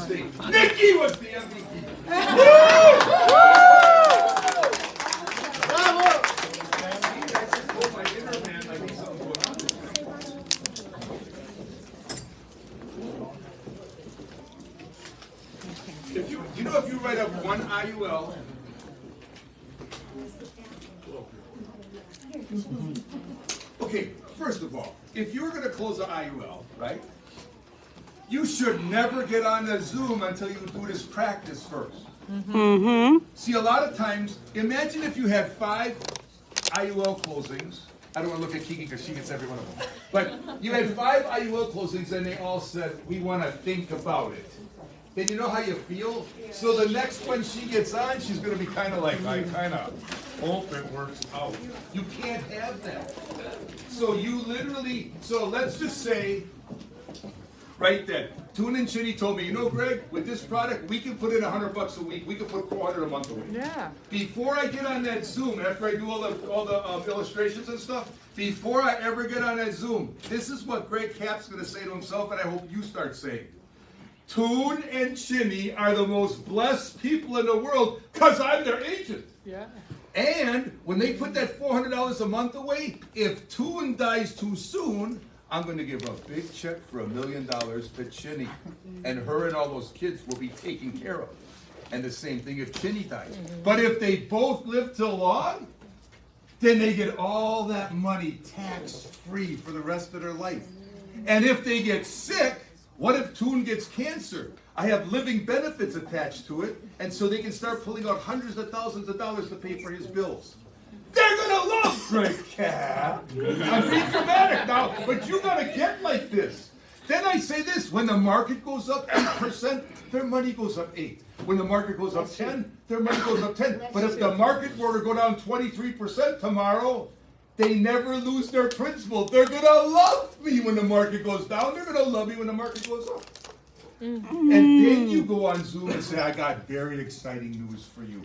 State. Nikki was the MVP. If you write up one IUL, okay, first of all, if you're going to close an IUL, right, you should never get on a Zoom until you do this practice first. See, a lot of times, imagine if you had 5 IUL closings. I don't want to look at Kiki because she gets every one of them. But you had 5 IUL closings and they all said, we want to think about it. Then you know how you feel? So the next one she gets on, she's going to be kind of like, I kind of hope it works out. You can't have that. So you literally, so let's just say, right then, Tune and Chinny told me, you know, Greg, with this product, we can put in $100 a week. We can put $400 a month a week. Yeah. Before I get on that Zoom, after I do all the illustrations and stuff, before I ever get on that Zoom, this is what Greg Cap's going to say to himself, and I hope you start saying. Tune and Chinny are the most blessed people in the world because I'm their agent. Yeah. And when they put that $400 a month away, if Tune dies too soon, I'm going to give a big check for $1 million to Chinny. And her and all those kids will be taken care of. And the same thing if Chinny dies. But if they both live till long, then they get all that money tax-free for the rest of their life. And if they get sick, what if Tune gets cancer? I have living benefits attached to it, and so they can start pulling out hundreds of thousands of dollars to pay for his bills. They're gonna love Greg Cap. I'm being dramatic now, but you gotta get like this. Then I say this, when the market goes up 8%, their money goes up 8. When the market goes up 10, their money goes up 10. But if the market were to go down 23% tomorrow, they never lose their principal. They're going to love me when the market goes down. They're going to love me when the market goes up. And then you go on Zoom and say, I got very exciting news for you.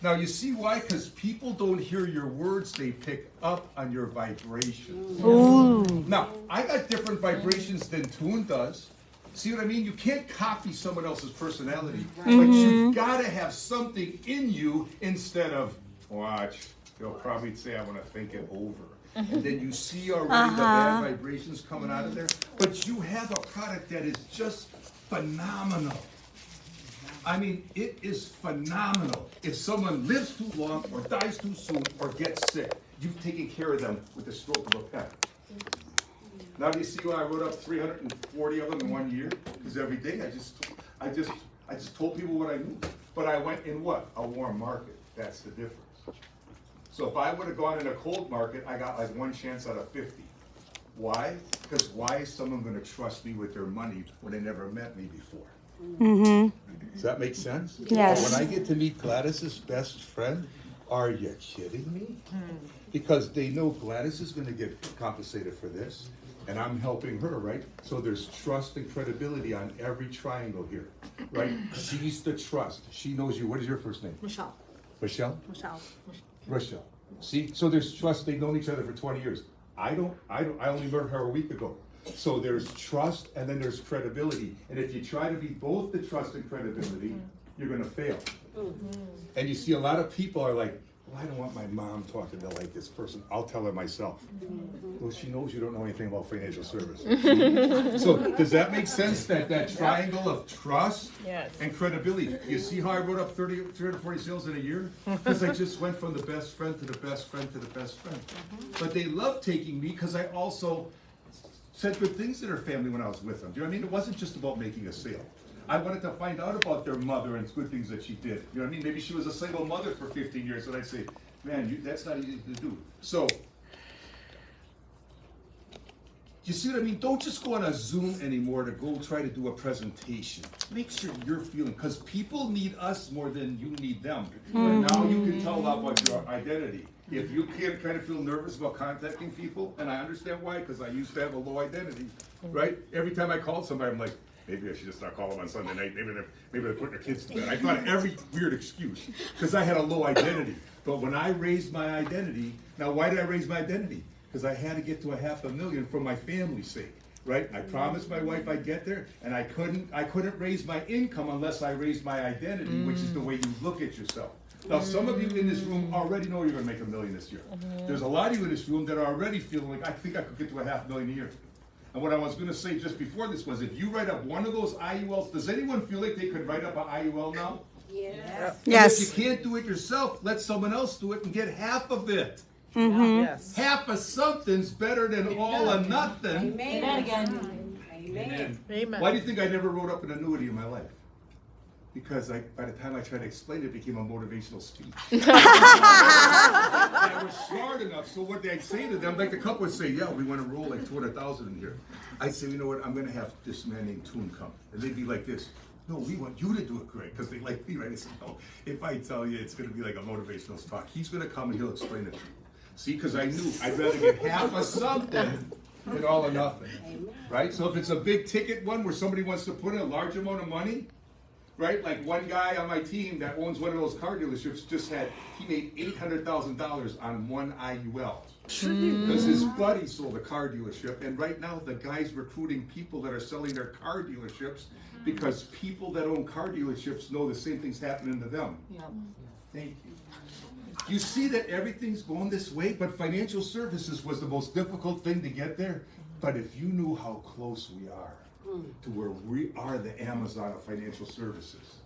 Now, you see why? Because people don't hear your words. They pick up on your vibrations. Ooh. Now, I got different vibrations than Tune does. See what I mean? You can't copy someone else's personality. But you've got to have something in you instead of, watch. They'll probably say, I want to think it over. And then you see already the bad vibrations coming out of there. But you have a product that is just phenomenal. I mean, it is phenomenal. If someone lives too long or dies too soon or gets sick, you've taken care of them with the stroke of a pen. Now do you see why I wrote up 340 of them in 1 year? Because every day I just told people what I knew. But I went in what? A warm market. That's the difference. So if I would have gone in a cold market, I got like 1 chance out of 50. Why? Because why is someone going to trust me with their money when they never met me before? Does that make sense? Yes. When I get to meet Gladys's best friend, are you kidding me? Because they know Gladys is going to get compensated for this, and I'm helping her, right? So there's trust and credibility on every triangle here, right? She's the trust. She knows you. What is your first name? Michelle. Michelle? Michelle. Rochelle. See, so there's trust. They've known each other for 20 years. I only learned her a week ago. So there's trust and then there's credibility. And if you try to be both the trust and credibility, you're going to fail. And you see a lot of people are like, well, I don't want my mom talking to like this person. I'll tell her myself. Well, she knows you don't know anything about financial services. So does that make sense, that triangle of trust and credibility? You see how I wrote up 340 sales in a year? Because I just went from the best friend to the best friend to the best friend. But they love taking me because I also said good things to their family when I was with them. Do you know what I mean? It wasn't just about making a sale. I wanted to find out about their mother and good things that she did. You know what I mean? Maybe she was a single mother for 15 years, and I'd say, man, that's not easy to do. So, you see what I mean? Don't just go on a Zoom anymore to go try to do a presentation. Make sure you're feeling, because people need us more than you need them. And now you can tell a lot about your identity. If you can't kind of feel nervous about contacting people, and I understand why, because I used to have a low identity, right? Every time I called somebody, I'm like, maybe I should just start calling on Sunday night. Maybe they're putting their kids to bed. I thought every weird excuse because I had a low identity. But when I raised my identity, now why did I raise my identity? Because I had to get to $500,000 for my family's sake. right? I promised my wife I'd get there, and I couldn't raise my income unless I raised my identity, which is the way you look at yourself. Now, some of you in this room already know you're going to make $1 million this year. There's a lot of you in this room that are already feeling like, I think I could get to $500,000 a year. And what I was going to say just before this was, if you write up one of those IULs, does anyone feel like they could write up an IUL now? Yes. Yes. And if you can't do it yourself, let someone else do it and get half of it. Yes. Half of something's better than all or nothing. Amen. Amen. Why do you think I never wrote up an annuity in my life? Because by the time I tried to explain it, it became a motivational speech. I was smart enough, so what they'd say to them, like the couple would say, yeah, we want to roll like 200,000 in here. I'd say, you know what, I'm going to have this man named Toon come. And they'd be like this, no, we want you to do it, Greg, because they like me, right? I said, no, if I tell you, it's going to be like a motivational talk. He's going to come and he'll explain it to you. See, because I knew I'd rather get half of something than all or nothing, right? So if it's a big ticket one where somebody wants to put in a large amount of money, right? Like one guy on my team that owns one of those car dealerships he made $800,000 on one IUL. Because his buddy sold a car dealership, and right now the guy's recruiting people that are selling their car dealerships because people that own car dealerships know the same thing's happening to them. Thank you. You see that everything's going this way, but financial services was the most difficult thing to get there. But if you knew how close we are to where we are the Amazon of financial services.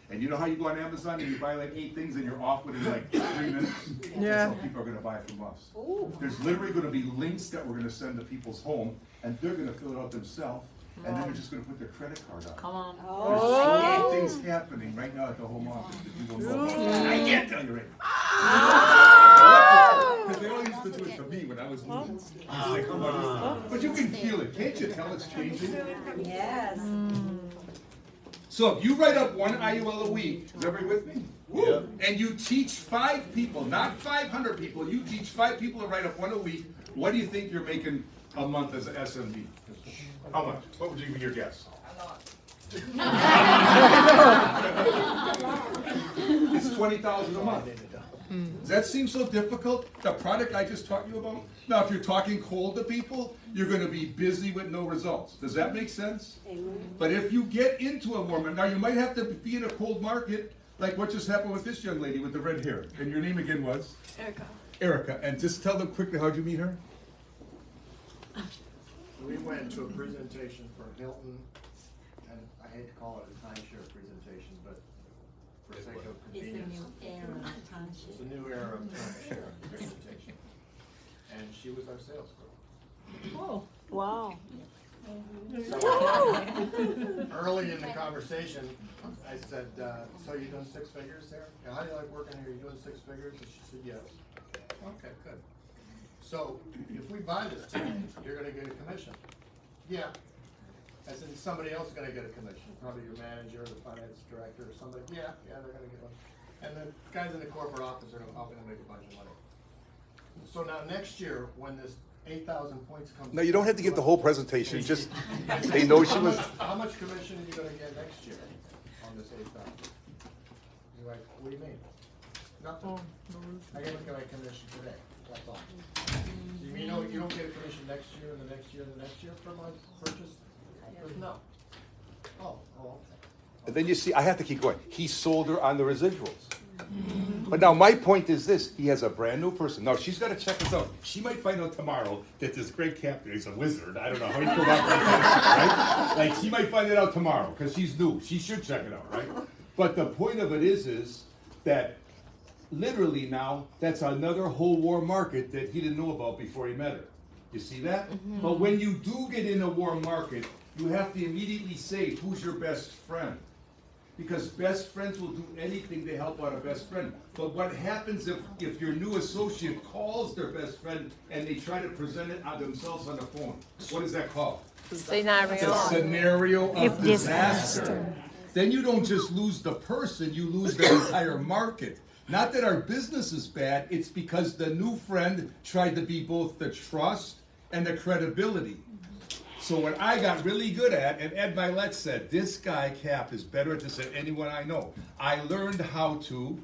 And you know how you go on Amazon and you buy like 8 things and you're off within like 3 minutes? That's how people are going to buy from us. There's literally going to be links that we're going to send to people's home, and they're going to fill it out themselves, and then they're just going to put their credit card on. Come on. There's so many things happening right now at the home office that you don't know about. I can't tell you right now. Because they all used to do it to me when I was little. But you can feel it. Can't you tell it's changing? Yes. So if you write up one IUL a week, is everybody with me? Woo. And you teach 5 people, not 500 people, you teach 5 people to write up one a week, what do you think you're making a month as an SMB? How much? What would you be your guess? It's $20,000 a month. Does that seem so difficult? The product I just taught you about? Now, if you're talking cold to people, you're going to be busy with no results. Does that make sense? But if you get into a warm, now you might have to be in a cold market, like what just happened with this young lady with the red hair. And your name again was? Erica. Erica. And just tell them quickly, how'd you meet her? We went to a presentation for Hilton, and I hate to call it a timeshare presentation, but for sake of It's a convenience, new era of it's timeshare. a new era of timeshare presentation. And she was our sales girl. Oh, Wow. Early in the conversation, I said, so you doing 6 figures there? And how do you like working here? You doing 6 figures? And she said, yes. Okay, good. So if we buy this today, you're gonna get a commission. Yeah. I said, somebody else is gonna get a commission, probably your manager, the finance director, or somebody. Yeah, they're gonna get one. And the guys in the corporate office are all gonna make a bunch of money. So now next year, when this 8,000 points comes. No, you don't have to give the whole presentation. Just they know she was. How much commission are you gonna get next year on this 8,000? You're like, what do you mean? Nothing. I gotta look at my commission today. That's all. So you mean you don't get a commission next year and the next year and the next year from a purchase? No. Oh, okay. And then you see, I have to keep going. He sold her on the residuals. But now my point is this: he has a brand new person. Now she's got to check this out. She might find out tomorrow that this great captain is a wizard. I don't know how he pulled out right? Like she might find it out tomorrow because she's new. She should check it out, right? But the point of it is that literally now that's another whole war market that he didn't know about before he met her. You see that? But when you do get in a war market, you have to immediately say, who's your best friend? Because best friends will do anything to help out a best friend. But what happens if your new associate calls their best friend and they try to present it on themselves on the phone? What is that called? Scenario. It's a scenario of disaster. Then you don't just lose the person, you lose the entire market. Not that our business is bad, it's because the new friend tried to be both the trust and the credibility. So what I got really good at, and Ed Milet said, this guy, Cap, is better at this than anyone I know. I learned how to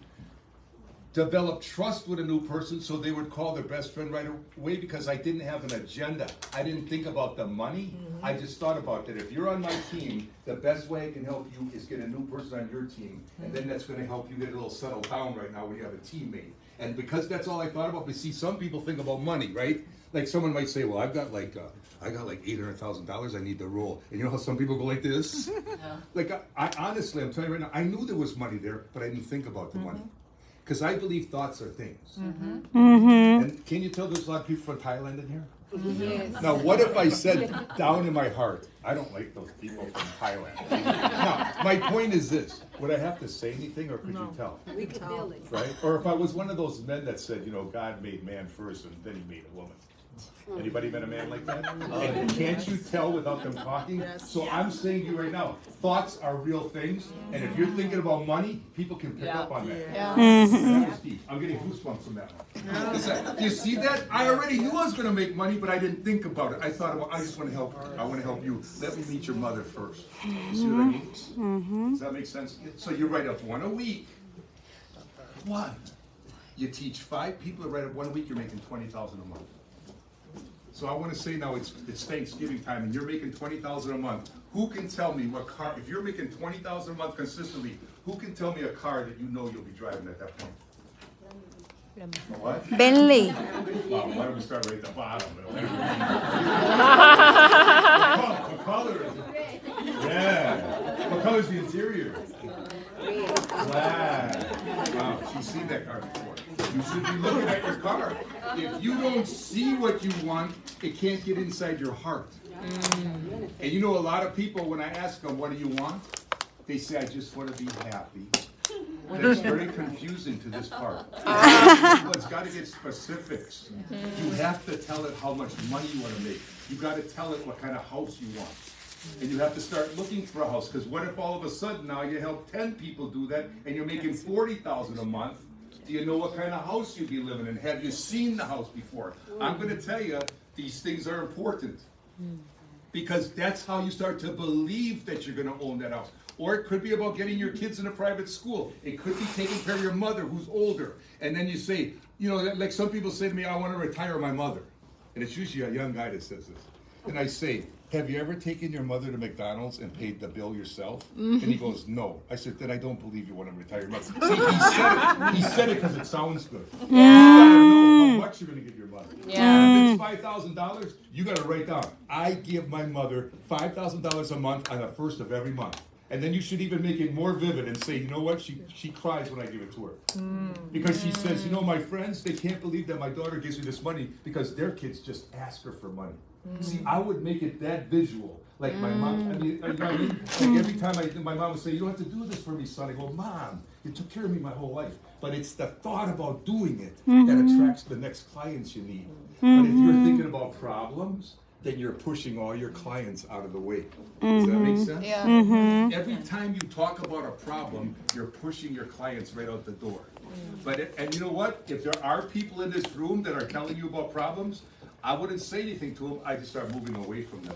develop trust with a new person so they would call their best friend right away because I didn't have an agenda. I didn't think about the money. I just thought about that. If you're on my team, the best way I can help you is get a new person on your team. And then that's going to help you get a little settled down right now when you have a teammate. And because that's all I thought about, but see, some people think about money, right? Like someone might say, well, I got like $800,000 I need to roll. And you know how some people go like this? Like, I honestly, I'm telling you right now, I knew there was money there, but I didn't think about the money. Because I believe thoughts are things. And can you tell there's a lot of people from Thailand in here? Yes. Now, what if I said down in my heart, I don't like those people from Thailand? Now, my point is this. Would I have to say anything or could you tell? We could feel it. Right? Or if I was one of those men that said, you know, God made man first and then he made a woman. Anybody met a man like that? And can't you tell without them talking? So I'm saying to you right now, thoughts are real things. And if you're thinking about money, people can pick up on that. That was deep. I'm getting goosebumps from that one. Listen, you see that? I already knew I was going to make money, but I didn't think about it. I thought about, I just want to help her. I want to help you. Let me meet your mother first. You see what I mean? Does that make sense? So you write up one a week. One. You teach 5 people to write up 1 week, you're making $20,000 a month. So I want to say now it's Thanksgiving time and you're making $20,000 a month. Who can tell me what car, if you're making $20,000 a month consistently, who can tell me a car that you know you'll be driving at that point? What? Bentley. Well, why don't we start right at the bottom? What color is it? Yeah. What color is the interior? Black. Wow, she's seen that car before. You should be looking at your car. If you don't see what you want, it can't get inside your heart. And you know, a lot of people, when I ask them, what do you want? They say, I just want to be happy. That's very confusing to this part. It's got to get specifics. You have to tell it how much money you want to make. You got to tell it what kind of house you want. And you have to start looking for a house. Because what if all of a sudden now you help 10 people do that and you're making $40,000 a month? Do you know what kind of house you'd be living in? Have you seen the house before? I'm going to tell you, these things are important. Because that's how you start to believe that you're going to own that house. Or it could be about getting your kids in a private school. It could be taking care of your mother who's older. And then you say, you know, like some people say to me, I want to retire my mother. And it's usually a young guy that says this. And I say, have you ever taken your mother to McDonald's and paid the bill yourself? And he goes, no. I said, then I don't believe you want to retire your mother. See, he said it because it sounds good. You gotta know how much you're going to give your mother. And if it's $5,000, you got to write down, I give my mother $5,000 a month on the first of every month. And then you should even make it more vivid and say, you know what, she cries when I give it to her. Because she says, you know, my friends, they can't believe that my daughter gives me this money because their kids just ask her for money. See, I would make it that visual. Like my mom, I mean, you know what I mean? Like every time my mom would say, you don't have to do this for me, son. I go, Mom, you took care of me my whole life. But it's the thought about doing it that attracts the next clients you need. But if you're thinking about problems, then you're pushing all your clients out of the way. Does that make sense? Every time you talk about a problem, you're pushing your clients right out the door. But and you know what? If there are people in this room that are telling you about problems, I wouldn't say anything to them. I just start moving away from them.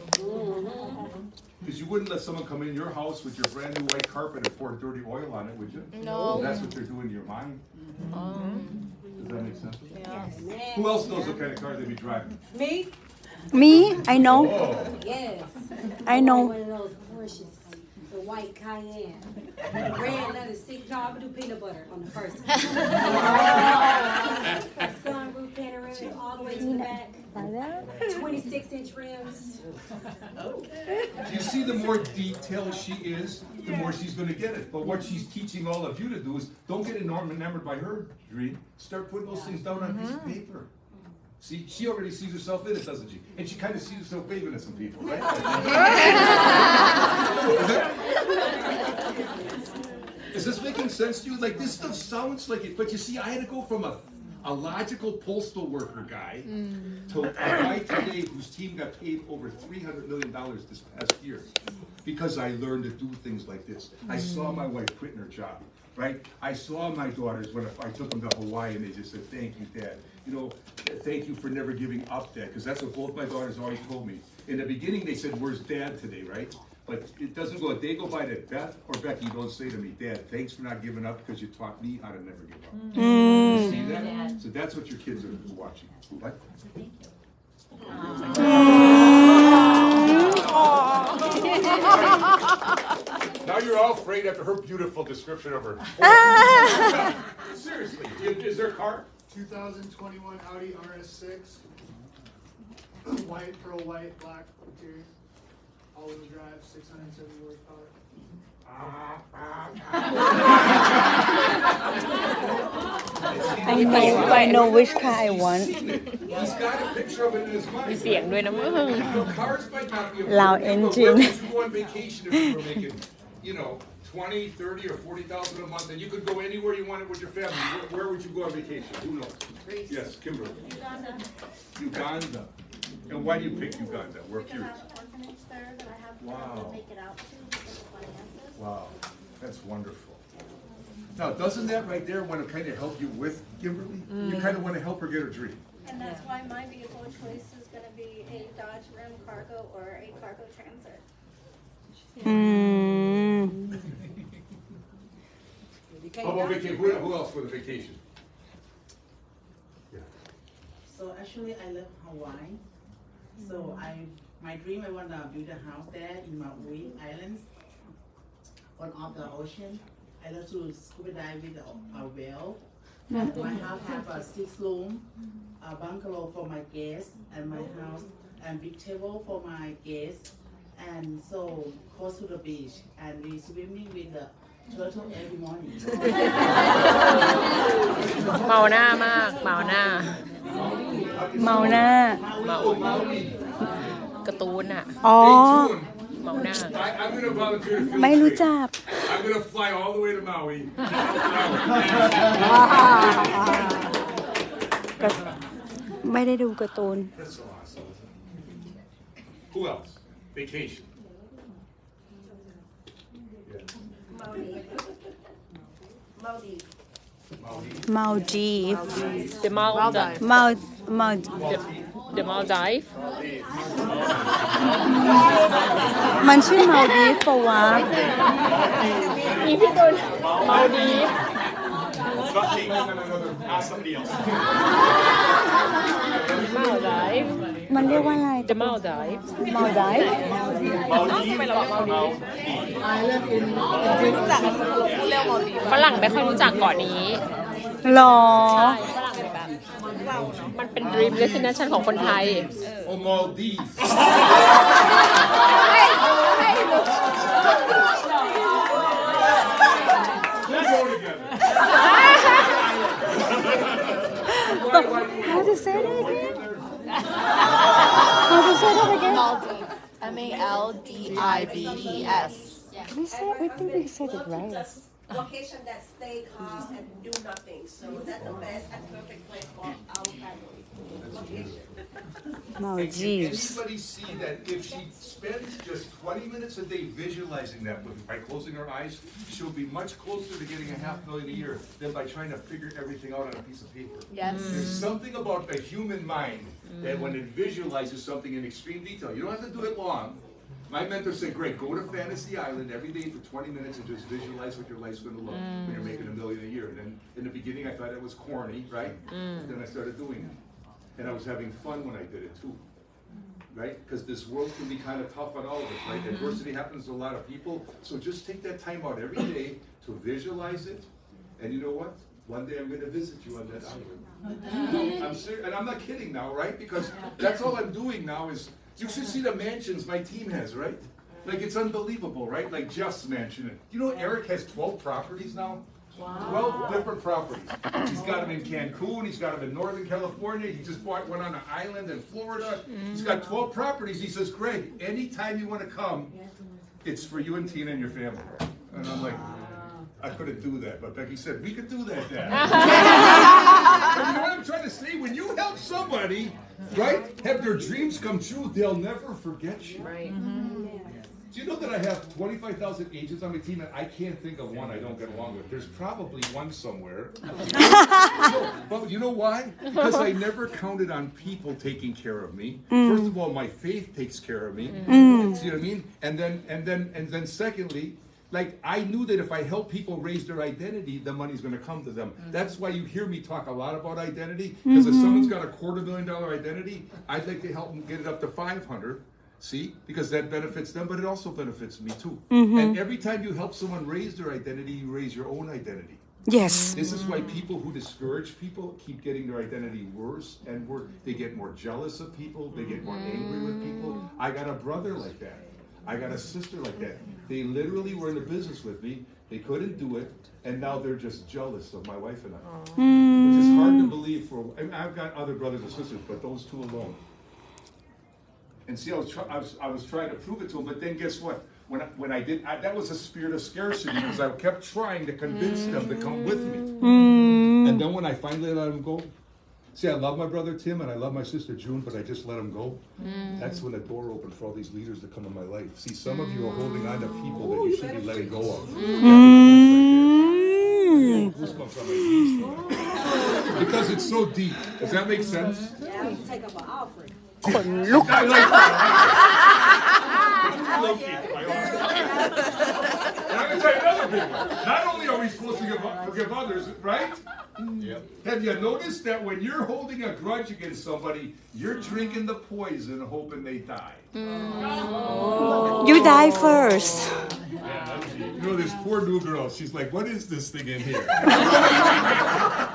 Because you wouldn't let someone come in your house with your brand new white carpet and pour dirty oil on it, would you? No. That's what they're doing to your mind. Does that make sense? Yeah. Who else knows what kind of car they be driving? Me? Me? I know. Oh. Yes. I know. One of those Porsches, the white Cayenne. Red leather seat. No, I'm gonna do peanut butter on the first one. Sunroof panoramic all the way to the back. 26-inch rims. You see, the more detailed she is, the more she's going to get it. But what she's teaching all of you to do is don't get enamored by her dream. Start putting those things down on a piece of paper. See, she already sees herself in it, doesn't she? And she kind of sees herself waving at some people, right? Is this making sense to you? Like, this stuff sounds like it, but you see, I had to go from a logical postal worker guy to a guy today whose team got paid over $300 million this past year because I learned to do things like this. I saw my wife quitting her job, right? I saw my daughters when I took them to Hawaii and they just said, thank you, Dad. You know, thank you for never giving up, Dad, because that's what both my daughters always told me. In the beginning, they said, where's Dad today, right? But it doesn't go a day go by that Beth or Becky don't say to me, Dad, thanks for not giving up because you taught me how to never give up. You see that? So that's what your kids are watching. What? Now you're all afraid after her beautiful description of her. Seriously, is there a car? 2021 Audi RS6. White, pearl white, black interior. All-wheel drive, 670 horsepower. I know which car I want. He's got a picture of it in his mind. มีเสียงด้วยนะมึง Cars might not be a Loud problem, but engine. where would you go on vacation if you were making, 20, 30, or 40,000 a month, and you could go anywhere you wanted with your family? Where would you go on vacation? Who knows? Greece. Yes, Kimberly. Uganda. And why do you pick Uganda? We're Because I curious. have an orphanage there that I have been able Wow. to make it out to because of finances. Wow, that's wonderful. Now, doesn't that right there want to kind of help you with Kimberly? You kind of want to help her get her dream. And that's why my vehicle of choice is gonna be a Dodge Ram Cargo or a Cargo Transit. How about vacation? Who else for the vacation? Yeah. So actually, I love Hawaii. So my dream, I wanna build a house there in Maui Islands, on off the ocean. I love to scuba dive with a whale. And my house have a 6-room bungalow for my guests, and my house and big table for my guests, and so close to the beach, and we swimming with the turtle every morning. เมาหน้ามาก เมาหน้า เมาหน้า การ์ตูนอ่ะ อ๋อ เมาหน้า I'm going to volunteer to field ไม่รู้ trip. จัก I'm going to fly all the way to Maui. ก็ไม่ได้ดูการ์ตูน That's so awesome. Who else? Vacation. Maldives The Maldives The Maldives มันชื่อ Maldives ปะวะ อีพี่ตุน Maldives Ask somebody else. Maldives มันเรียกว่าอะไร The Maldives Maldives ทำไมเราบอก Maldives ฝรั่งไม่ค่อยรู้จักเกาะนี้ หรอ ใช่ฝรั่งแบบมันเป็น dream destination ของคนไทย Oh, Maldives. Let's go together. How to say that again? How to say that again? Maldives. Maldives. We think we said it right. Location that stay calm and do nothing. So that's the best and perfect place for our family. Location. Maldives. Anybody see that if she spends just 20 minutes a day visualizing that by closing her eyes, she'll be much closer to getting $500,000 a year than by trying to figure everything out on a piece of paper. Yes. There's something about the human mind that when it visualizes something in extreme detail, you don't have to do it long. My mentor said, Greg, go to Fantasy Island every day for 20 minutes and just visualize what your life's going to look when you're making $1 million a year. And then in the beginning, I thought it was corny, right? Then I started doing it. And I was having fun when I did it too, right? Because this world can be kind of tough on all of us, right? Adversity happens to a lot of people. So just take that time out every day to visualize it. And you know what? One day I'm going to visit you on that island. I'm serious, and I'm not kidding now, right? Because that's all I'm doing now is, you should see the mansions my team has, right? Like, it's unbelievable, right? Like Jeff's mansion. You know Eric has 12 properties now? 12 different properties. He's got them in Cancun, he's got them in Northern California, he just bought one on an island in Florida. He's got 12 properties. He says, Greg, anytime you want to come, it's for you and Tina and your family. And I'm like, I couldn't do that, but Becky said, we could do that, Dad. You know what I'm trying to say? When you help somebody, right, have their dreams come true, they'll never forget you. Right. Do you know that I have 25,000 agents on my team, and I can't think of one I don't get along with? There's probably one somewhere. But you know why? Because I never counted on people taking care of me. First of all, my faith takes care of me. See what I mean? And then secondly, like I knew that if I help people raise their identity, the money's going to come to them. That's why you hear me talk a lot about identity. Because if someone's got a $250,000 identity, I'd like to help them get it up to 500. See, because that benefits them, but it also benefits me too. And every time you help someone raise their identity, you raise your own identity. Yes. This is why people who discourage people keep getting their identity worse and worse. They get more jealous of people. They get more angry with people. I got a brother like that. I got a sister like that. They literally were in the business with me. They couldn't do it, and now they're just jealous of my wife and I. Which is hard to believe for. I mean, I've got other brothers and sisters, but those two alone. And see, I was trying to prove it to him, but then guess what? When I did, that was a spirit of scarcity because I kept trying to convince them to come with me. And then when I finally let them go, see, I love my brother Tim and I love my sister June, but I just let them go. That's when the door opened for all these leaders to come in my life. See, some of you are holding on to people that you should be letting go of. Goosebumps on my knees. Because it's so deep. Does that make sense? Yeah, you take up an offering. I like And I'm going to tell you another big one. Not only are we supposed to forgive others, right? Yep. Have you noticed that when you're holding a grudge against somebody, you're drinking the poison hoping they die? You die first. You know, this poor new girl, she's like, what is this thing in here?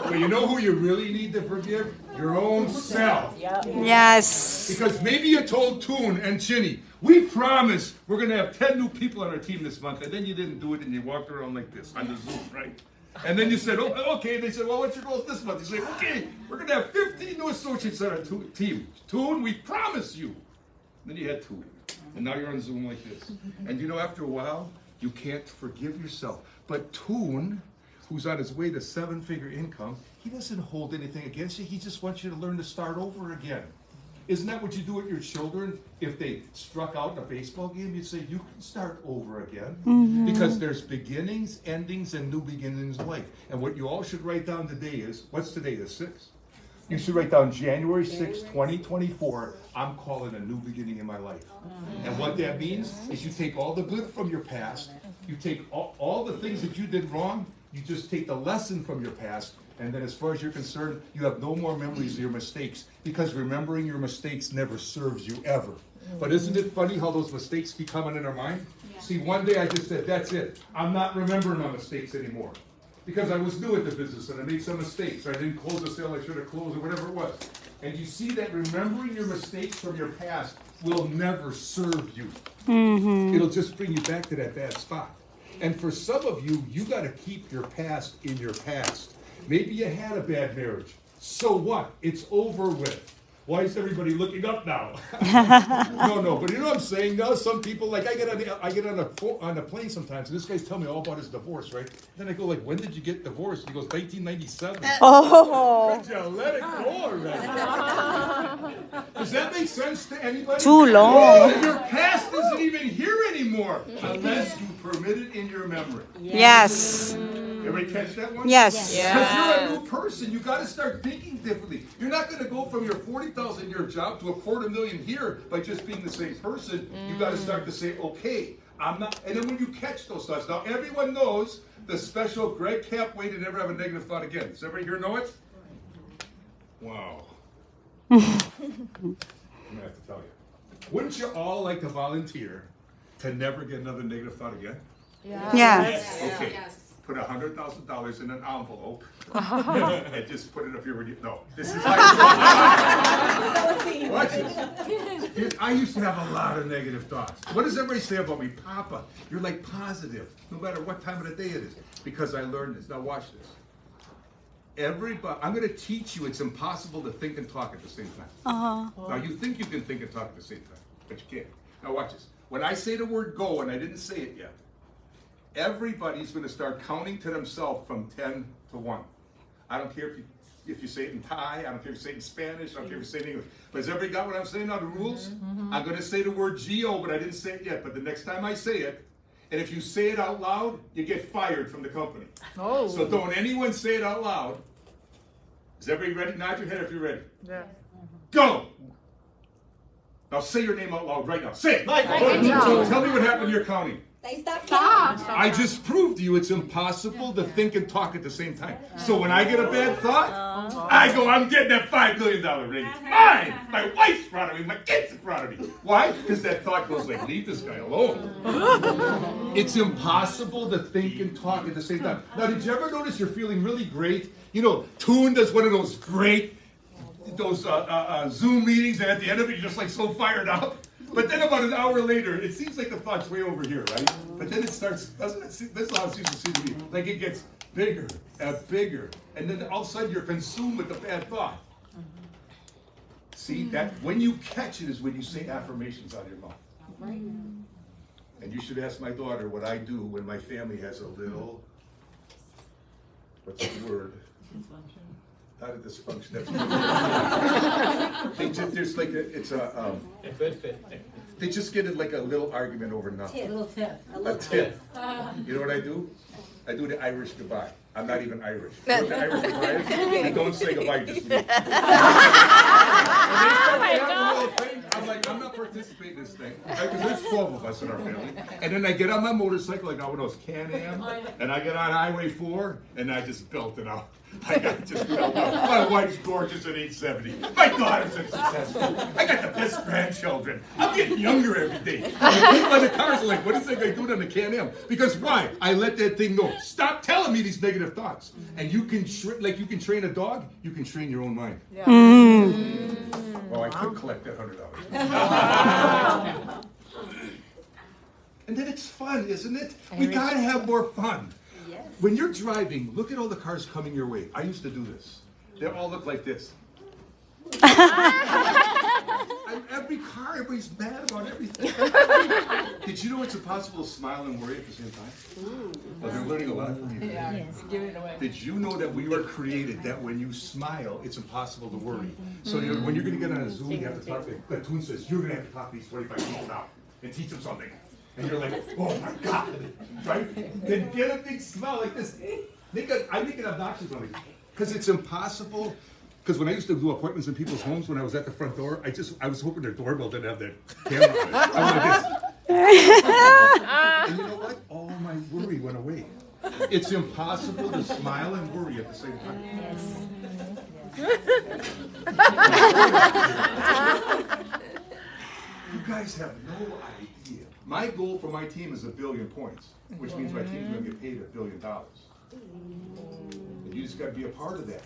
Well, you know who you really need to forgive? Your own self. Yes. Because maybe you told Toon and Chinny, we promise we're going to have 10 new people on our team this month, and then you didn't do it and you walked around like this on the Zoom, right? And then you said, oh, okay. They said, well, what's your goals this month? You say, okay, we're going to have 15 new associates on our team. Toon, we promise you. Then you had Toon. And now you're on Zoom like this. And you know, after a while, you can't forgive yourself. But Toon, who's on his way to 7-figure income, he doesn't hold anything against you. He just wants you to learn to start over again. Isn't that what you do with your children? If they struck out in a baseball game, you say, you can start over again. Because there's beginnings, endings, and new beginnings in life. And what you all should write down today is, what's today, the 6th? You should write down January 6, 2024, I'm calling a new beginning in my life. And what that means is you take all the good from your past, you take all the things that you did wrong, you just take the lesson from your past, and then as far as you're concerned, you have no more memories of your mistakes, because remembering your mistakes never serves you ever. But isn't it funny how those mistakes keep coming in our mind? See, one day I just said, that's it. I'm not remembering my mistakes anymore. Because I was new at the business and I made some mistakes. I didn't close the sale I should have closed or whatever it was. And you see that remembering your mistakes from your past will never serve you. It'll just bring you back to that bad spot. And for some of you, you got to keep your past in your past. Maybe you had a bad marriage. So what? It's over with. Why is everybody looking up now? No, but you know what I'm saying? Now some people, like I get on a plane sometimes, and this guy's telling me all about his divorce, right? Then I go like, when did you get divorced? And he goes, 1997. Oh. Could you let it go already? Does that make sense to anybody? Too long. Your past isn't even here anymore, unless you permit it in your memory. Yes. Everybody catch that one? Yes. Because you're a new person, you got to start thinking differently. You're not going to go from your 40,000 year job to a $250,000 here by just being the same person. You got to start to say, okay, I'm not. And then when you catch those thoughts, now everyone knows the special Greg Cap way to never have a negative thought again. Does everybody here know it? Wow. I'm going to have to tell you. Wouldn't you all like to volunteer to never get another negative thought again? Yeah. Okay. Put $100,000 in an envelope and just put it up here. No, this is like. Watch this. I used to have a lot of negative thoughts. What does everybody say about me? Papa, you're like positive, no matter what time of the day it is, because I learned this. Now watch this. Everybody, I'm going to teach you it's impossible to think and talk at the same time. Now you think you can think and talk at the same time, but you can't. Now watch this. When I say the word go, and I didn't say it yet, everybody's going to start counting to themselves from 10 to 1. I don't care if you if you say it in Thai, I don't care if you say it in Spanish, I don't care if you say it in English. But has everybody got what I'm saying now, the rules? I'm going to say the word Geo, but I didn't say it yet. But the next time I say it, and if you say it out loud, you get fired from the company. Oh. So don't anyone say it out loud. Is everybody ready? Nod your head if you're ready. Yeah. Go! Now say your name out loud right now. Say it! So tell me what happened to your county. They stop. I just proved to you it's impossible to think and talk at the same time. So when I get a bad thought, I go, I'm getting that $5 million raise. Mine! My wife's proud of me. My kids are proud of me. Why? Because that thought goes like, leave this guy alone. It's impossible to think and talk at the same time. Now, did you ever notice you're feeling really great? You know, Toon does one of those great, Zoom meetings, and at the end of it, you're just like so fired up. But then about an hour later, it seems like the thought's way over here, right? But then it starts, doesn't it? This is how it seems to seem to me. Like it gets bigger and bigger. And then all of a sudden you're consumed with the bad thought. See, that when you catch it is when you say affirmations out of your mouth. And you should ask my daughter what I do when my family has a little, what's the word? Not a dysfunction. There's like it's a they just get it like a little argument over nothing. A little tip. A tip. You know what I do? I do the Irish goodbye. I'm not even Irish. You know what the Irish goodbye is? You don't say goodbye, you just leave. I'm like, I'm not participating in this thing. Because there's 12 of us in our family. And then I get on my motorcycle, like one of those Can-Am, and I get on Highway 4, and I just belt it out. I got just belt out. My wife's gorgeous at 870. My daughter's successful. I got the best grandchildren. I'm getting younger every day. And people in the cars are like, what is that guy doing on the Can-Am? Because why? I let that thing go. Stop telling me these negative thoughts. And you can, like you can train a dog, you can train your own mind. Yeah. Oh, I could collect that $100. And then it's fun, isn't it? We gotta have more fun. Yes. When you're driving, look at all the cars coming your way. I used to do this. They all look like this. Every car, everybody's mad about everything. Did you know it's impossible to smile and worry at the same time? Well, they're learning a lot from you. Yeah. Yes. Give it away. Did you know that we were created that when you smile, it's impossible to worry? So when you're going to get on a Zoom, you have to talk. Like Toon says, you're going to have to talk to these 25 people now and teach them something. And you're like, oh my God, right? Then get a big smile like this. I make it obnoxious on me because it's impossible. Because when I used to do appointments in people's homes, when I was at the front door, I was hoping their doorbell didn't have that camera on it. I went like this. And you know what? All my worry went away. It's impossible to smile and worry at the same time. Yes. You guys have no idea. My goal for my team is 1 billion points, which means my team's going to get paid $1 billion. And you just got to be a part of that.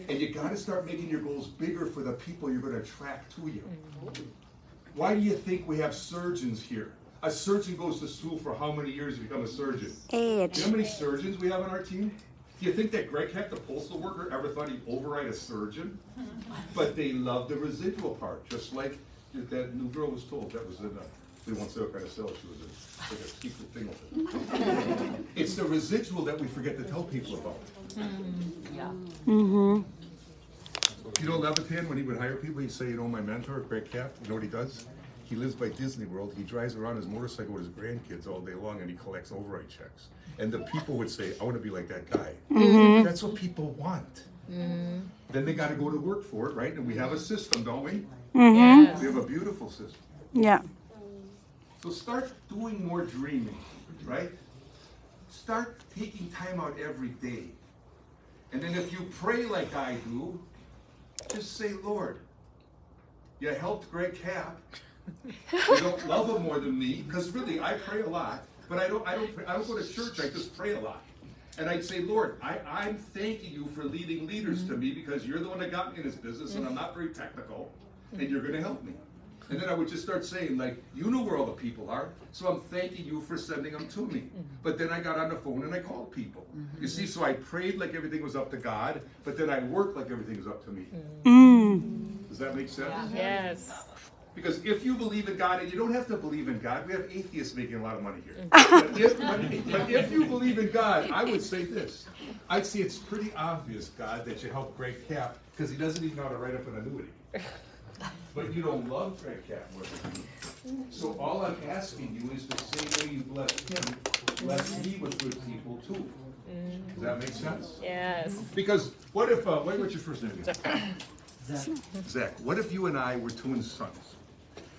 And you got to start making your goals bigger for the people you're going to attract to you. Why do you think we have surgeons here? A surgeon goes to school for how many years to become a surgeon? 8. You know how many surgeons we have on our team? Do you think that Greg Heck, the postal worker, ever thought he'd override a surgeon? But they love the residual part, just like that new girl was told. That was in we won't say what kind of cell she was in. Like a secret thing with it. It's the residual that we forget to tell people about. Yeah. Mm-hmm. You know, Levitan, when he would hire people, he'd say, you know, my mentor, Greg Cap, you know what he does? He lives by Disney World. He drives around his motorcycle with his grandkids all day long, and he collects override checks. And the people would say, I want to be like that guy. Mm-hmm. That's what people want. Mm-hmm. Then they got to go to work for it, right? And we have a system, don't we? Mm-hmm. Yes. We have a beautiful system. Yeah. So start doing more dreaming, right? Start taking time out every day. And then if you pray like I do, just say, Lord, you helped Greg Cap. You don't love him more than me, because really I pray a lot, but I don't go to church, I just pray a lot. And I'd say, Lord, I'm thanking you for leading leaders to me, because you're the one that got me in this business, and I'm not very technical, and you're going to help me. And then I would just start saying, like, you know where all the people are, so I'm thanking you for sending them to me. But then I got on the phone and I called people. You see, so I prayed like everything was up to God, but then I worked like everything was up to me. Does that make sense? Yes. Because if you believe in God, and you don't have to believe in God, we have atheists making a lot of money here. But if you believe in God, I would say this. I'd say it's pretty obvious, God, that you help Greg Cap, because he doesn't even know how to write up an annuity. But you don't love Greg Cap more than me. So all I'm asking you is the same way you blessed him, bless me with good people too. Does that make sense? Yes. Because what if, what's your first name again? Zach. What if you and I were twin sons?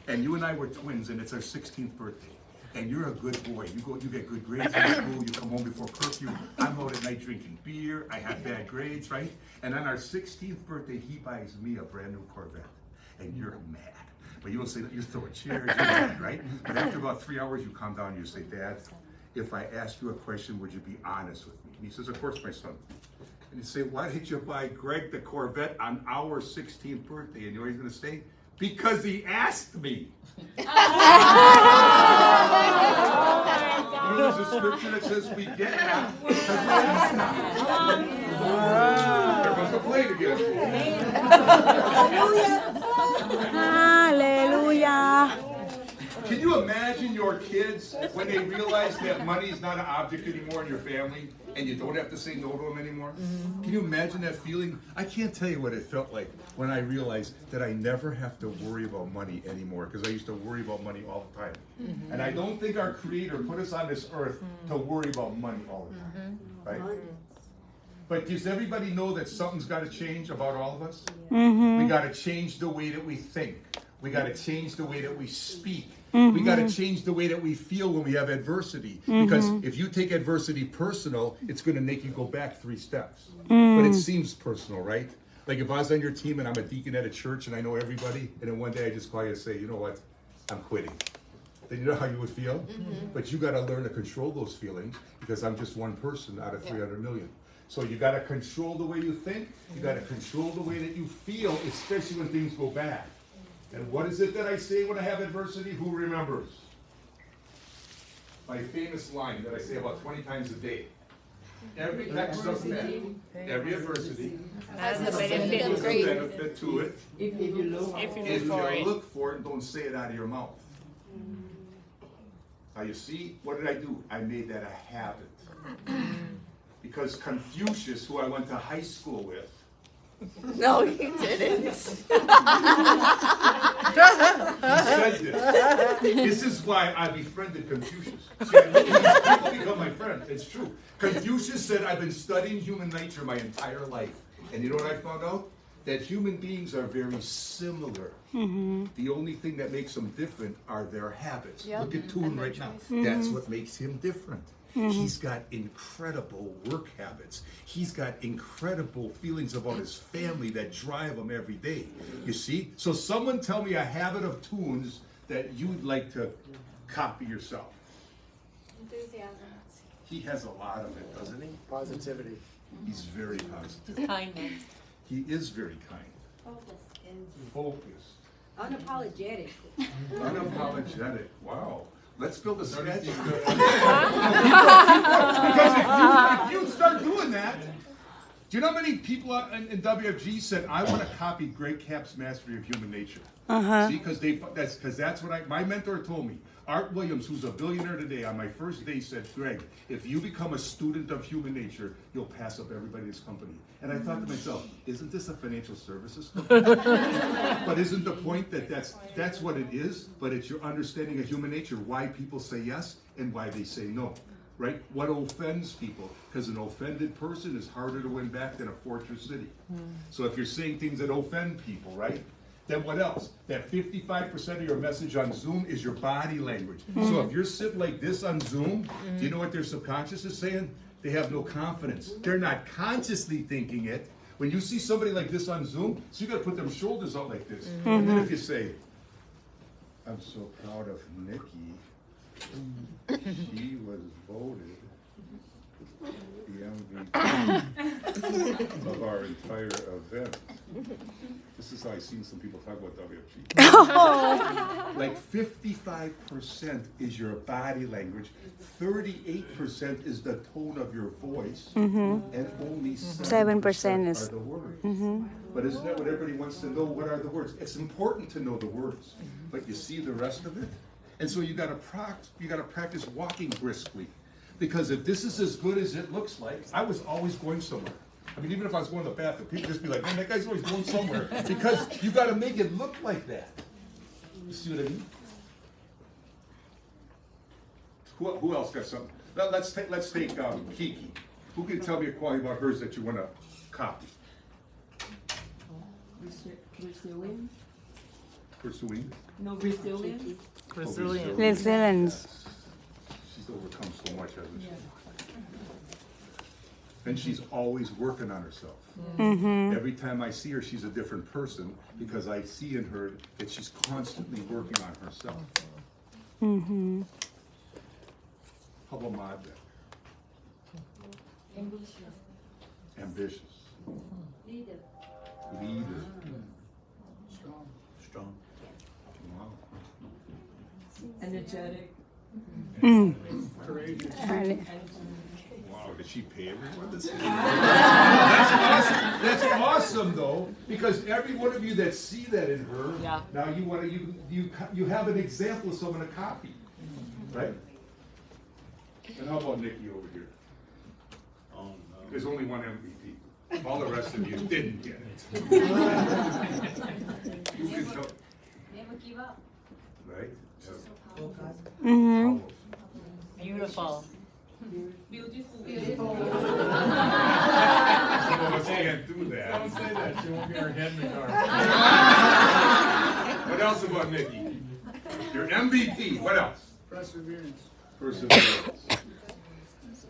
And you and I were twins and it's our 16th birthday. And you're a good boy. You get good grades in school, you come home before curfew. I'm out at night drinking beer, I have bad grades, right? And on our 16th birthday, he buys me a brand new Corvette. And you're mad. But you don't say that, you're throwing chairs, you're mad, right? But after about 3 hours, you calm down and you say, Dad, if I asked you a question, would you be honest with me? And he says, of course, my son. And you say, why did you buy Greg the Corvette on our 16th birthday? And you know what he's going to say? Because he asked me. You know, there's a scripture that says we get that because we asked him. Everyone's complaining again. Hallelujah. Can you imagine your kids when they realize that money is not an object anymore in your family and you don't have to say no to them anymore? Can you imagine that feeling? I can't tell you what it felt like when I realized that I never have to worry about money anymore, because I used to worry about money all the time. And I don't think our Creator put us on this earth to worry about money all the time, right? But does everybody know that something's got to change about all of us? We got to change the way that we think. We got to change the way that we speak. We got to change the way that we feel when we have adversity. Because if you take adversity personal, it's going to make you go back 3 steps. But it seems personal, right? Like if I was on your team and I'm a deacon at a church and I know everybody, and then one day I just call you and say, you know what, I'm quitting. Then you know how you would feel? But you got to learn to control those feelings, because I'm just one person out of 300 million. So you got to control the way you think. You got to control the way that you feel, especially when things go bad. And what is it that I say when I have adversity? Who remembers? My famous line that I say about 20 times a day. Every text of men, every adversity Has a has a benefit to it. If you look, If you If look for you it. look for it and don't say it out of your mouth. Now you see, what did I do? I made that a habit. Because Confucius, who I went to high school with, No, you didn't. he said this. This is why I befriended Confucius. See, people become my friend. It's true. Confucius said, I've been studying human nature my entire life. And you know what I found out? That human beings are very similar. The only thing that makes them different are their habits. Look at Toon right now. That's what makes him different. He's got incredible work habits. He's got incredible feelings about his family that drive him every day. You see? So someone tell me a habit of Toon's that you'd like to copy yourself. Enthusiasm. He has a lot of it, doesn't he? Positivity. He's very positive. Kindness. He is very kind. Focused. Unapologetic. Unapologetic. Wow. Let's build a strategy. Because if you start doing that, do you know how many people in WFG said, I want to copy Greg Cap's Mastery of Human Nature? See, because that's what my mentor told me. Art Williams, who's a billionaire today, on my first day said, Greg, if you become a student of human nature, you'll pass up everybody in this company. And I thought to myself, isn't this a financial services company? But isn't the point that that's what it is? But it's your understanding of human nature, why people say yes and why they say no, right? What offends people? Because an offended person is harder to win back than a fortress city. So if you're saying things that offend people, right? Then what else? That 55% of your message on Zoom is your body language. So if you're sitting like this on Zoom, do you know what their subconscious is saying? They have no confidence. They're not consciously thinking it. When you see somebody like this on Zoom, so you got to put them shoulders out like this. And then if you say, I'm so proud of Nikki. She was voted the MVP of our entire event. This is how I've seen some people talk about WFG. Like 55% is your body language, 38% is the tone of your voice, and only 7% is are the words. But isn't that what everybody wants to know? What are the words? It's important to know the words, but you see the rest of it? And so you got to practice walking briskly. Because if this is as good as it looks like, I was always going somewhere. I mean, even if I was going to the bathroom, people just be like, man, that guy's always going somewhere. Because you got to make it look like that. You see what I mean? Who else got something? Let's take Kiki. Who can tell me a quality about hers that you want to copy? Brazilian? Pursuing? No, Brazilian. Resilience. She's overcome so much, hasn't she? And she's always working on herself. Every time I see her, she's a different person because I see in her that she's constantly working on herself. How about Maud then? Ambitious. Leader. Strong. Wow. Energetic. Courageous. Wow, did she pay everyone to say that? That's awesome. That's awesome though, because every one of you that see that in her, now you want to you have an example of someone to copy, right? And how about Nikki over here? Oh, no. There's only one MVP. All the rest of you didn't get it. You can tell, Never give up. right? Beautiful. Beautiful. Some of us can't do that. Don't say that, she won't get her head in the car. What else about Nikki? Your MVP. What else? Perseverance. Perseverance.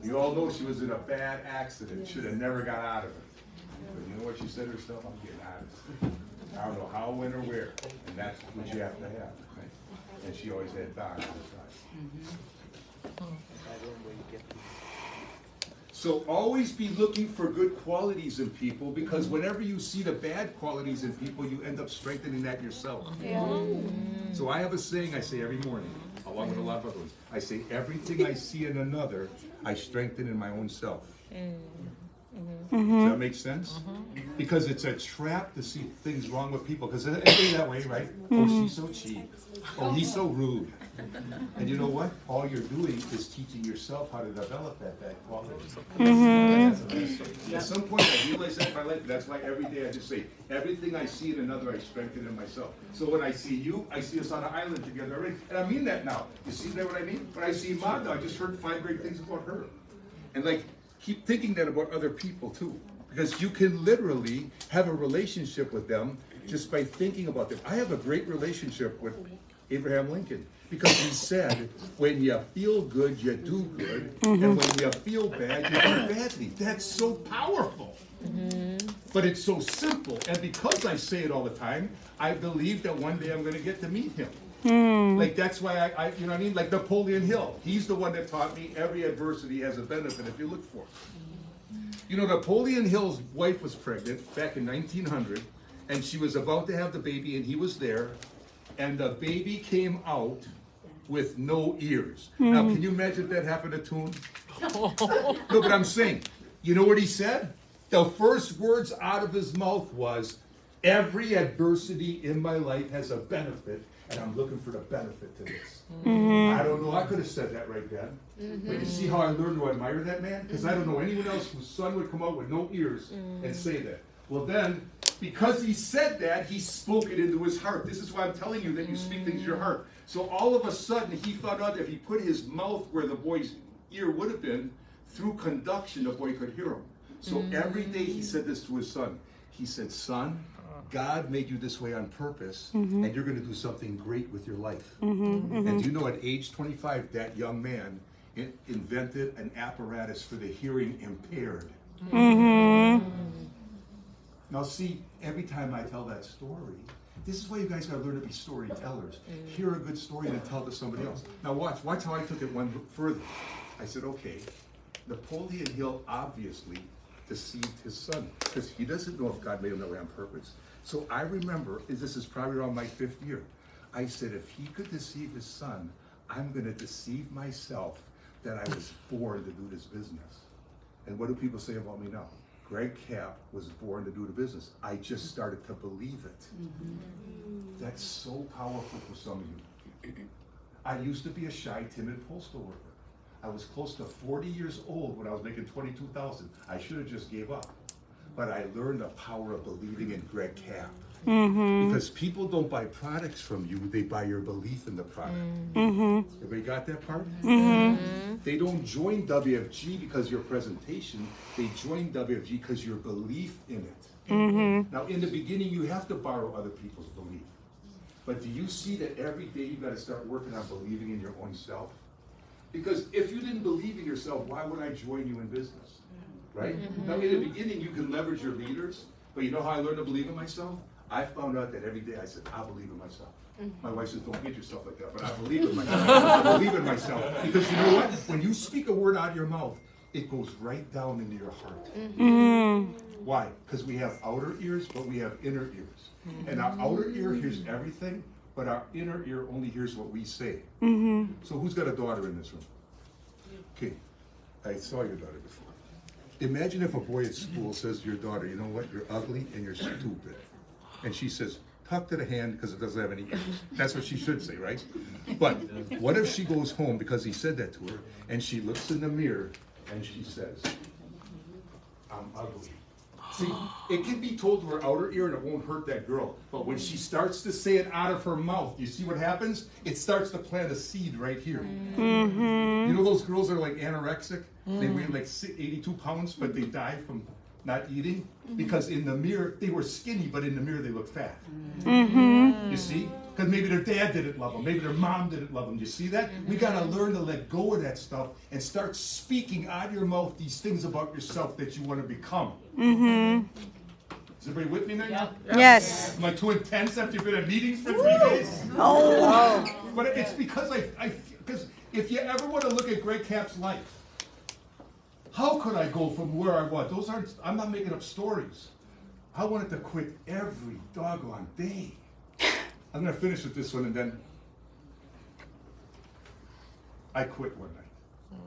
You all know she was in a bad accident. Should have never got out of it. But you know what she said to herself? I'm getting out of this. I don't know how, when, or where. And that's what you have to have. Right? And she always had Don on her side. So always be looking for good qualities in people, because whenever you see the bad qualities in people, you end up strengthening that yourself. So I have a saying I say every morning, along with a lot of other ones. I say, everything I see in another, I strengthen in my own self. Does that make sense? Because it's a trap to see things wrong with people, because it's that way, right? Oh, she's so cheap. Oh, he's so rude. And you know what? All you're doing is teaching yourself how to develop that bad quality. At some point, I realized that in my life. That's why every day I just say, everything I see in another, I strengthen in myself. So when I see you, I see us on an island together already. And I mean that now. You see that what I mean? When I see Mom now, I just heard 5 great things about her. And like, keep thinking that about other people too. Because you can literally have a relationship with them just by thinking about them. I have a great relationship with Abraham Lincoln, because he said, when you feel good, you do good, and when you feel bad, you do badly. That's so powerful. But it's so simple, and because I say it all the time, I believe that one day I'm going to get to meet him. Like, that's why I, you know what I mean? Like Napoleon Hill. He's the one that taught me every adversity has a benefit if you look for it. You know, Napoleon Hill's wife was pregnant back in 1900, and she was about to have the baby, and he was there, and the baby came out with no ears. Now, can you imagine if that happened to Toon? No, but I'm saying, you know what he said? The first words out of his mouth was, every adversity in my life has a benefit, and I'm looking for the benefit to this. I don't know, I could have said that right then. But you see how I learned to admire that man? Because I don't know anyone else whose son would come out with no ears and say that. Well then, because he said that, he spoke it into his heart. This is why I'm telling you that you speak things to your heart. So all of a sudden, he found out that if he put his mouth where the boy's ear would have been, through conduction, the boy could hear him. So every day he said this to his son. He said, son, God made you this way on purpose, and you're going to do something great with your life. And you know, at age 25, that young man invented an apparatus for the hearing impaired. Now see, every time I tell that story, this is why you guys got to learn to be storytellers. Hear a good story and then tell it to somebody else. Now watch how I took it one further. I said, okay, Napoleon Hill obviously deceived his son, because he doesn't know if God made him that way on purpose. So I remember, this is probably around my 5th year, I said, if he could deceive his son, I'm going to deceive myself that I was born to do this business. And what do people say about me now? Greg Kapp was born to do the business. I just started to believe it. That's so powerful for some of you. I used to be a shy, timid postal worker. I was close to 40 years old when I was making 22,000. I should have just gave up. But I learned the power of believing in Greg Cap. Because people don't buy products from you, they buy your belief in the product. Everybody got that part? They don't join WFG because your presentation, they join WFG because your belief in it. Now in the beginning you have to borrow other people's belief. But do you see that every day you got to start working on believing in your own self? Because if you didn't believe in yourself, why would I join you in business? Right? Now in the beginning you can leverage your leaders, but you know how I learned to believe in myself? I found out that every day I said, I believe in myself. My wife says, don't get yourself like that, but I believe in myself. I believe in myself. Because you know what? When you speak a word out of your mouth, it goes right down into your heart. Why? Because we have outer ears, but we have inner ears. And our outer ear hears everything, but our inner ear only hears what we say. So who's got a daughter in this room? Okay, I saw your daughter before. Imagine if a boy at school says to your daughter, you know what, you're ugly and you're stupid. And she says, talk to the hand because it doesn't have any ears. That's what she should say, right? But what if she goes home because he said that to her, and she looks in the mirror and she says, I'm ugly. See, it can be told to her outer ear and it won't hurt that girl. But when she starts to say it out of her mouth, you see what happens? It starts to plant a seed right here. You know those girls that are like anorexic? They weigh like 82 pounds, but they die from not eating? Because in the mirror, they were skinny, but in the mirror they look fat. You see? Because maybe their dad didn't love them. Maybe their mom didn't love them. You see that? We got to learn to let go of that stuff and start speaking out of your mouth these things about yourself that you want to become. Is everybody with me now? Yes. Am I too intense after you've been in meetings for 3 days? Oh. But it's because because if you ever want to look at Greg Cap's life, how could I go from where I was? I'm not making up stories. I wanted to quit every doggone day. I'm going to finish with this one and then I quit one night.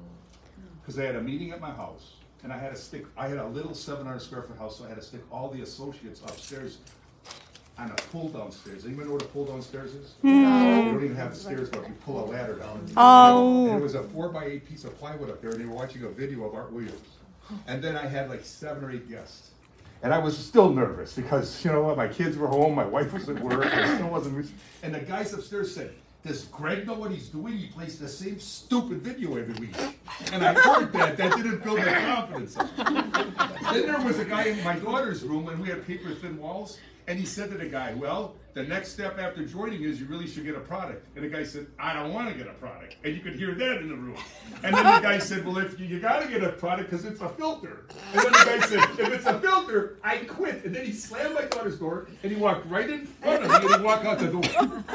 Because I had a meeting at my house and I had a little 700 square foot house, so I had to stick all the associates upstairs on a pull down stairs. Anybody know what a pull down stairs is? You don't even have stairs, but you pull a ladder down. And it was a 4x8 piece of plywood up there, and they were watching a video of Art Williams. And then I had like 7 or 8 guests. And I was still nervous because, you know what, my kids were home, my wife was at work, I still wasn't. And the guys upstairs said, does Greg know what he's doing? He plays the same stupid video every week. And I heard that didn't build my confidence up. Then there was a guy in my daughter's room, and we had paper thin walls, and he said to the guy, well, the next step after joining is you really should get a product. And the guy said, I don't want to get a product. And you could hear that in the room. And then the guy said, well, if you got to get a product because it's a filter. And then the guy said, if it's a filter, I quit. And then he slammed my daughter's door, and he walked right in front of me, and he walked out the door.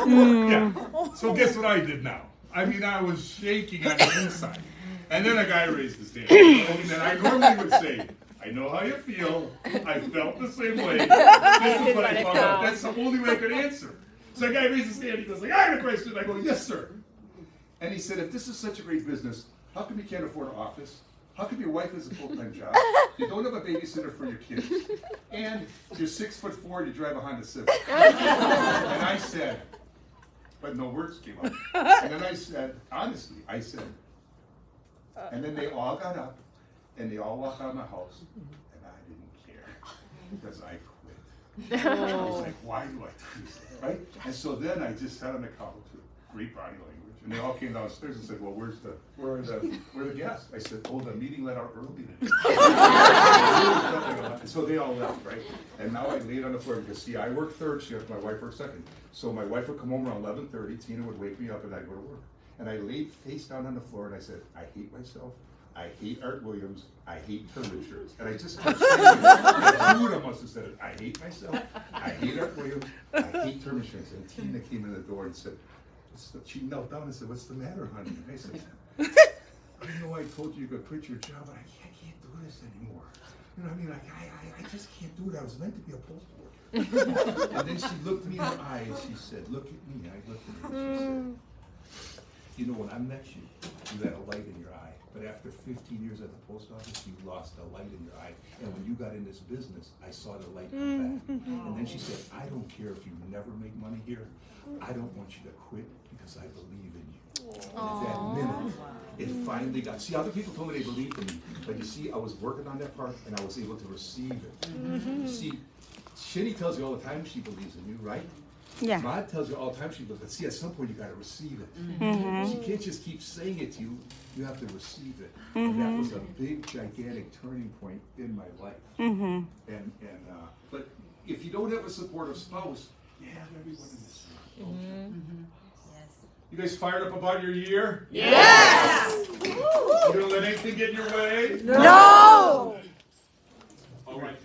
Yeah. So guess what I did now? I mean, I was shaking on the inside. And then a guy raised his hand. And then I normally would say, I know how you feel. I felt the same way. This is what I found out. That's the only way I could answer. So the guy raised his hand. He goes like, I have a question. I go, yes, sir. And he said, if this is such a great business, how come you can't afford an office? How come your wife has a full-time job? You don't have a babysitter for your kids. And you're 6'4" and you drive a Honda Civic. And I said, but no words came out. And then I said, honestly, and then they all got up. And they all walked out of my house, and I didn't care, because I quit. I was like, why do I do this, right? And so then I just sat on the couch with great body language, and they all came downstairs and said, well, where are the guests? I said, oh, the meeting let out early today. And so they all left, right? And now I laid on the floor, because see, I work third shift, my wife works second. So my wife would come home around 11:30, Tina would wake me up, and I'd go to work. And I laid face down on the floor, and I said, I hate myself. I hate Art Williams. I hate Turner shirts. And I just kept saying it. Buddha must have said it. I hate myself. I hate Art Williams. I hate Turner shirts. And Tina came in the door and said, she knelt down and said, what's the matter, honey? And I said, I know I told you you could quit your job, but I can't do this anymore. You know what I mean? I just can't do it. I was meant to be a postal worker. And then she looked me in the eye and she said, look at me. I looked at her and she said, you know, when I met you, you had a light in your eye. But after 15 years at the post office, you lost the light in your eye. And when you got in this business, I saw the light come back. And then she said, I don't care if you never make money here. I don't want you to quit because I believe in you. And at that minute, it finally got, see, other people told me they believed in me, but you see, I was working on that part and I was able to receive it. You see, Shinny tells you all the time she believes in you, right? Yeah. Maude tells you all the time she believes, but see, at some point you gotta receive it. She can't just keep saying it to you, you have to receive it. And that was a big, gigantic turning point in my life. But if you don't have a supportive spouse, you have everyone in this room. You guys fired up about your year? Yes! You gonna let anything get in your way? No! All right.